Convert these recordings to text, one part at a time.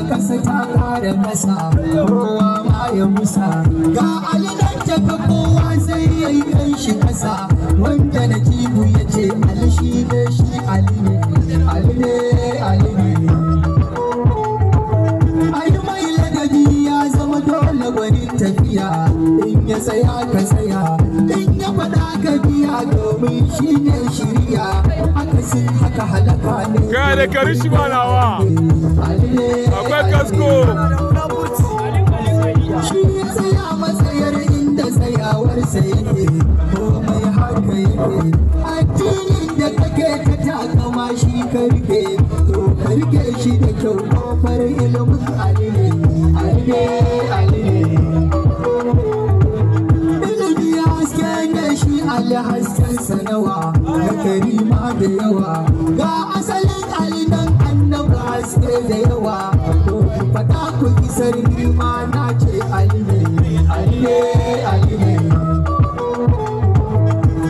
kasa ta kare kasa kowa ma ya musa ga alinan ta kowa sai ya yi kan shi kasa wanda na kibu ya ce ali shi ne shi ali ne ali ne ali ne ai mai ladabi ya zama dole wani tafiya in ya tsaya ka tsaya in ya faɗa ka biya domin shi ne shirya akasin haka halaka ne ga da karishi banawa akwai kasko shi ya tsaya matsayar inda tsayawarsa yake komai haka yake addinin da kake ta takama shi karke to karke shi da kyau kofar ilimin alile alile alile ilimi haske ne shi alhassan sanawa na karima da yawa ga asalin alinan annabi haske da yawa to ku faɗa ku isar girma na ce alile alile alile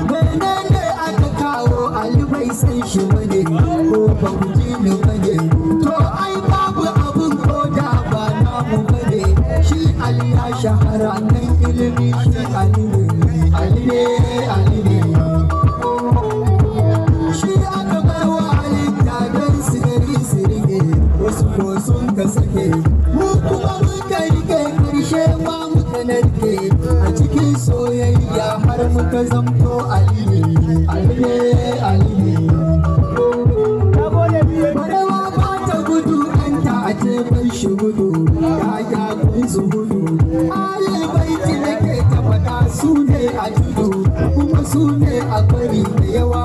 menene aka kawo ali bai san shi bane ko ba ku ji ni bane to ai babu abun ko da ba namu bane shi ali ya shahara kan ilimi shi ali ne ali ne ali ne shi aka bar wa halitta don sigari sirge wasu ko sun ka sake mu kuma muka rike karshe ma muka narke a cikin soyayya har muka zamto ali ne ali ne ali ne barawa ba ta gudu ɗanta a tefan shi gudu ya kun su gudu alil baiti nake ta faɗa su ne a tudu kuma su ne a kwari da yawa